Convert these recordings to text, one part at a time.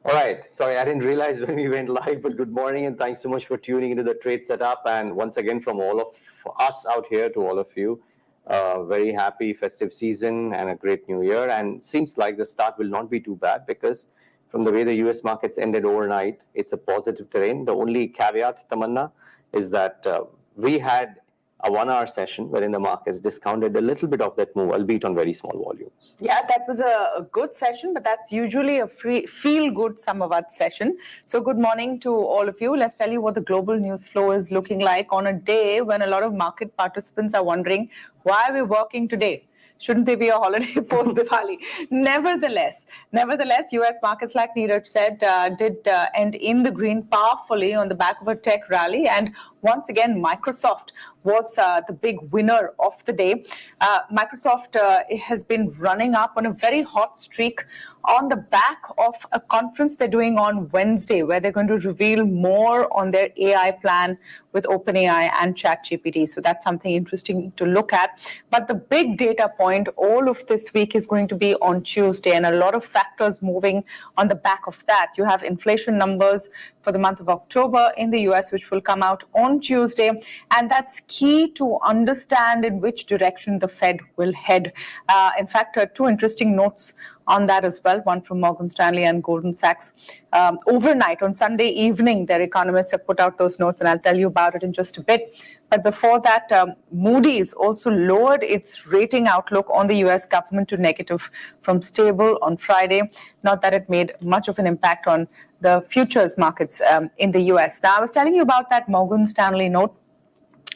All right. Sorry, I didn't realize when we went live, but good morning and thanks so much for tuning into the trade setup. And once again, from all of us out here to all of you, very happy festive season and a great new year. And seems like the start will not be too bad because from the way the US markets ended overnight, it's a positive terrain. The only caveat, Tamanna, is that we had a 1 hour session wherein the markets discounted a little bit of that move, albeit on very small volumes. Yeah, that was a good session, but that's usually a feel-good Samavad session. So good morning to all of you. Let's tell you what the global news flow is looking like on a day when a lot of market participants are wondering, why are we working today? Shouldn't there be a holiday post-Diwali? Nevertheless, U.S. markets, like Neeraj said, did end in the green powerfully on the back of a tech rally. And once again, Microsoft was the big winner of the day. Microsoft has been running up on a very hot streak on the back of a conference they're doing on Wednesday, where they're going to reveal more on their AI plan with OpenAI and ChatGPT. So that's something interesting to look at. But the big data point all of this week is going to be on Tuesday, and a lot of factors moving on the back of that. You have inflation numbers for the month of October in the US, which will come out on Tuesday. And that's key to understand in which direction the Fed will head. In fact, two interesting notes on that as well, one from Morgan Stanley and Goldman Sachs. Overnight, on Sunday evening, their economists have put out those notes, and I'll tell you about it in just a bit. But before that, Moody's also lowered its rating outlook on the US government to negative from stable on Friday. Not that it made much of an impact on the futures markets in the US. Now, I was telling you about that Morgan Stanley note.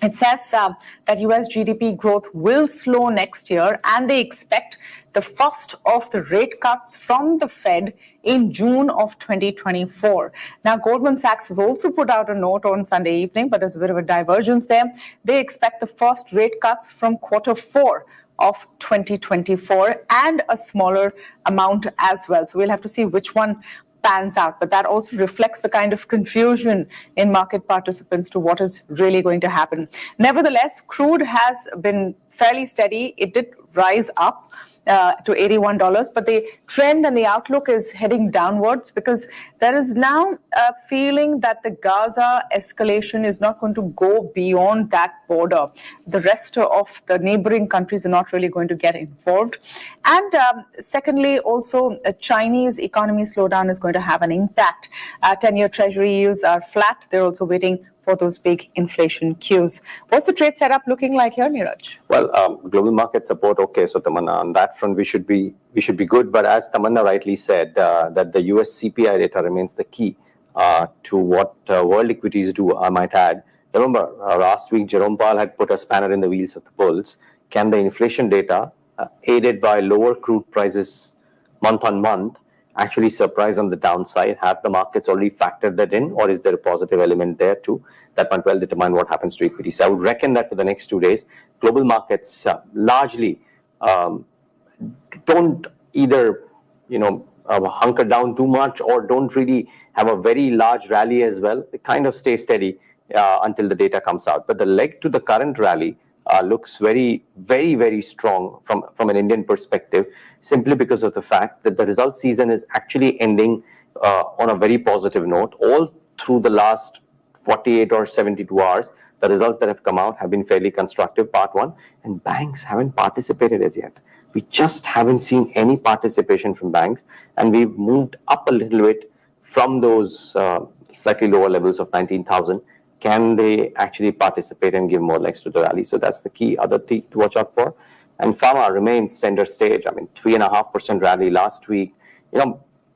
It says that US GDP growth will slow next year, and they expect the first of the rate cuts from the Fed in June of 2024. Now, Goldman Sachs has also put out a note on Sunday evening, but there's a bit of a divergence there. They expect the first rate cuts from Q4 of 2024 and a smaller amount as well. So we'll have to see which one pans out, but that also reflects the kind of confusion in market participants to what is really going to happen. Nevertheless, crude has been fairly steady. It did rise up to $81, but the trend and the outlook is heading downwards because there is now a feeling that the Gaza escalation is not going to go beyond that border. The rest of the neighboring countries are not really going to get involved. And secondly, also a Chinese economy slowdown is going to have an impact. 10-year treasury yields are flat. They're also waiting for those big inflation cues. What's the trade setup looking like here, Neeraj? Well, global market support, okay. So Tamanna, on that front, we should be good. But as Tamanna rightly said, that the US CPI data remains the key to what world equities do, I might add. Remember, last week, Jerome Powell had put a spanner in the wheels of the bulls. Can the inflation data, aided by lower crude prices month on month, actually surprise on the downside? Have the markets already factored that in, or is there a positive element there too? That might well determine what happens to equities. So I would reckon that for the next 2 days, global markets largely don't either, hunker down too much or don't really have a very large rally as well. They kind of stay steady until the data comes out. But the leg to the current rally looks very, very, very strong from an Indian perspective, simply because of the fact that the result season is actually ending on a very positive note. All through the last 48 or 72 hours, the results that have come out have been fairly constructive, part one, and banks haven't participated as yet. We just haven't seen any participation from banks, and we've moved up a little bit from those slightly lower levels of 19,000. Can they actually participate and give more legs to the rally? So that's the key other thing to watch out for. And Pharma remains center stage. I mean, 3.5% rally last week.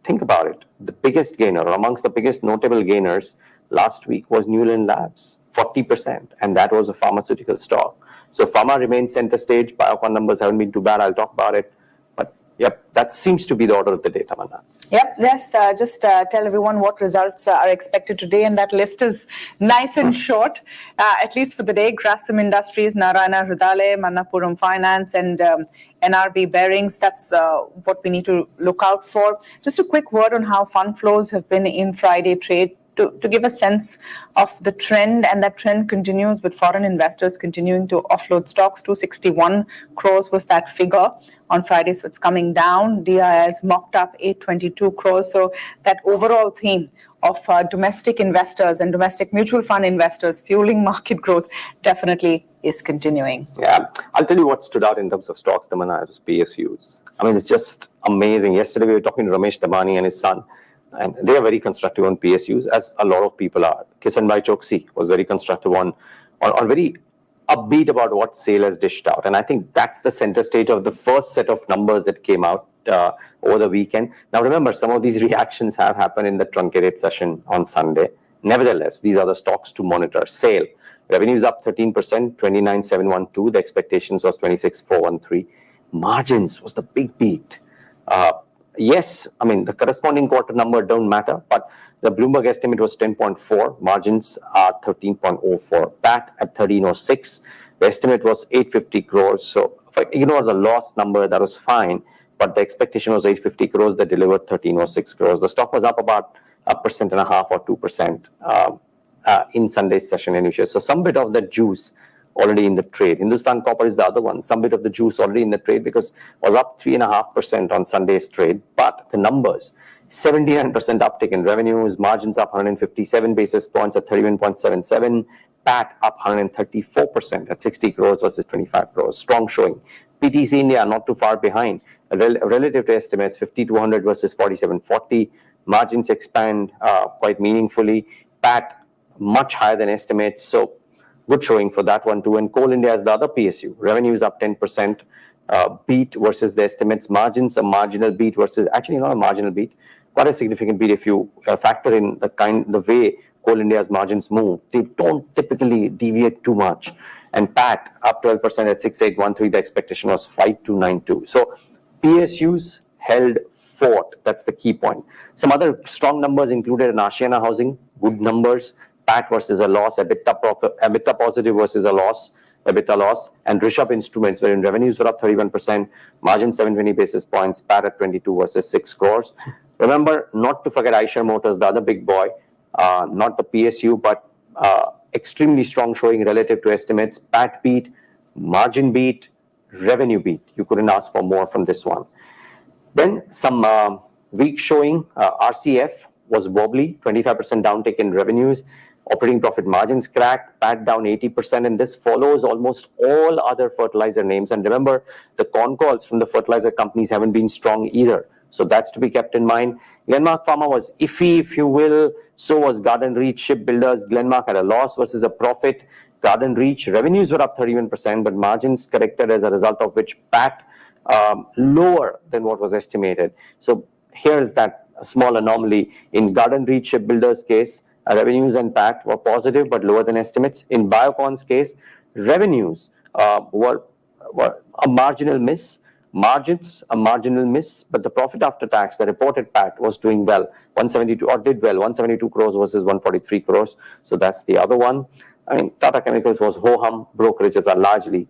Think about it. The biggest gainer, or amongst the biggest notable gainers last week, was Newland Labs, 40%, and that was a pharmaceutical stock. So Pharma remains center stage. Biocon numbers haven't been too bad. I'll talk about it. But yep, that seems to be the order of the day, Tamanna. Yep, yes, just tell everyone what results are expected today, and that list is nice and short, at least for the day. Grasim Industries, Narayana Hrudale, Manappuram Finance, and NRB Bearings. That's what we need to look out for. Just a quick word on how fund flows have been in Friday trade. to give a sense of the trend, and that trend continues with foreign investors continuing to offload stocks. 261 crores was that figure on Friday, so it's coming down. DIIs mocked up 822 crores. So that overall theme of domestic investors and domestic mutual fund investors fueling market growth definitely is continuing. Yeah, I'll tell you what stood out in terms of stocks, Tamana, was PSUs. I mean, it's just amazing. Yesterday we were talking to Ramesh Damani and his son, and they are very constructive on PSUs, as a lot of people are. Kisan Bhai Choksi was very constructive on very upbeat about what SAIL has dished out. And I think that's the center stage of the first set of numbers that came out over the weekend. Now, remember, some of these reactions have happened in the truncated session on Sunday. Nevertheless, these are the stocks to monitor. SAIL, revenues up 13%, 29,712. The expectations was 26,413. Margins was the big beat. Yes, I mean, the corresponding quarter number don't matter, but the Bloomberg estimate was 10.4. Margins are 13.04. PAT at 1306. The estimate was 850 crores. So, if I ignore the loss number, that was fine, but the expectation was 850 crores. They delivered 1306 crores. The stock was up about 1.5% or 2% in Sunday's session initially. So, some bit of the juice already in the trade. Hindustan Copper is the other one. Some bit of the juice already in the trade because it was up 3.5% on Sunday's trade. But the numbers, 79% uptick in revenues, margins up 157 basis points at 31.77, PAT up 134% at 60 crores versus 25 crores. Strong showing. PTC India not too far behind. Relative to estimates, 5,200 versus 4,740. Margins expand quite meaningfully. PAT much higher than estimates. So good showing for that one too. And Coal India is the other PSU. Revenues up 10%, beat versus the estimates. Margins a marginal beat versus, actually not a marginal beat, quite a significant beat if you factor in the way Coal India's margins move. They don't typically deviate too much. And PAT up 12% at 6,813. The expectation was 5,292. So PSUs held fort. That's the key point. Some other strong numbers included in Ashiana Housing, good numbers. PAT versus a loss, EBITDA positive versus a loss, EBITDA loss, and Rishabh Instruments, wherein revenues were up 31%, margin 720 basis points, PAT at 22 versus 6 crores. Remember, not to forget Eicher Motors, the other big boy, not the PSU, but extremely strong showing relative to estimates. PAT beat, margin beat, revenue beat. You couldn't ask for more from this one. Then some weak showing. RCF was wobbly, 25% downtick in revenues. Operating profit margins cracked, PAT down 80%, and this follows almost all other fertilizer names. And remember, the con calls from the fertilizer companies haven't been strong either. So that's to be kept in mind. Glenmark Pharma was iffy, if you will. So was Garden Reach Shipbuilders. Glenmark had a loss versus a profit. Garden Reach revenues were up 31%, but margins corrected as a result of which PAT lower than what was estimated. So here's that small anomaly. In Garden Reach Shipbuilders case, revenues and PAT were positive but lower than estimates. In Biocon's case, revenues were a marginal miss, margins a marginal miss, but the profit after tax, the reported PAT, was doing well, 172 or did well, 172 crores versus 143 crores. So that's the other one. I mean, Tata Chemicals was ho-hum. Brokerages are largely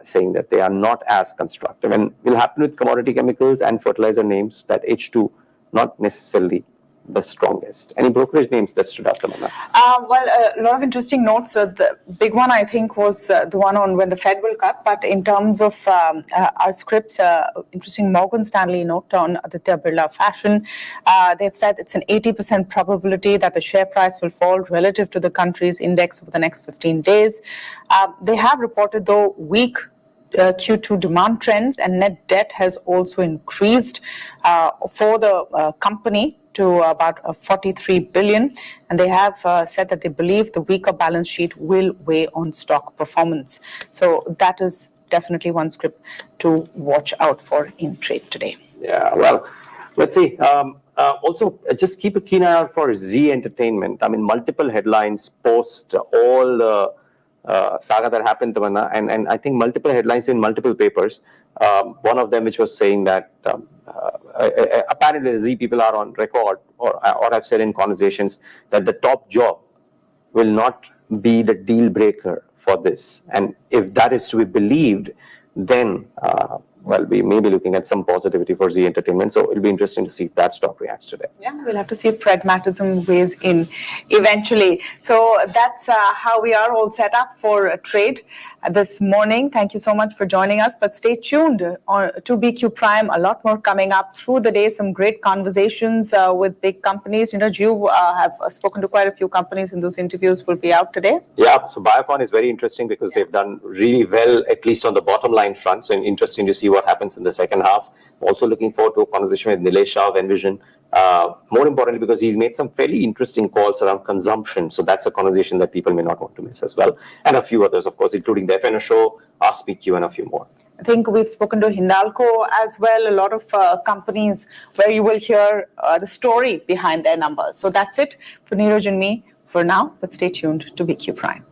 saying that they are not as constructive, and will happen with commodity chemicals and fertilizer names that H2 not necessarily the strongest. Any brokerage names that stood out, Tamanna? Well, a lot of interesting notes. The big one, I think, was the one on when the Fed will cut. But in terms of our scripts, interesting Morgan Stanley note on Aditya Birla Fashion. They've said it's an 80% probability that the share price will fall relative to the country's index over the next 15 days. They have reported, though, weak Q2 demand trends, and net debt has also increased for the company to about 43 billion, and they have said that they believe the weaker balance sheet will weigh on stock performance. So that is definitely one script to watch out for in trade today. Yeah, well, let's see. Also, just keep a keen eye out for Z Entertainment. I mean, multiple headlines post all the saga that happened, Tamanna, and I think multiple headlines in multiple papers. One of them which was saying that apparently the Z people are on record or have said in conversations that the top job will not be the deal breaker for this. And if that is to be believed, then well, we may be looking at some positivity for Z Entertainment. So it'll be interesting to see if that stock reacts today. Yeah, we'll have to see if pragmatism weighs in eventually. So that's how we are all set up for a trade this morning. Thank you so much for joining us. But stay tuned to BQ Prime. A lot more coming up through the day. Some great conversations with big companies. You know, you have spoken to quite a few companies, and those interviews will be out today. Yeah, so Biocon is very interesting because they've done really well, at least on the bottom line front. So interesting to see what happens in the second half. Also looking forward to a conversation with Nilesh Shah of Envision. More importantly, because he's made some fairly interesting calls around consumption. So that's a conversation that people may not want to miss as well. And a few others, of course, including the FNO show, Ask Me Q, and a few more. I think we've spoken to Hindalco as well, a lot of companies where you will hear the story behind their numbers. So that's it for Neeraj and me for now, but stay tuned to BQ Prime.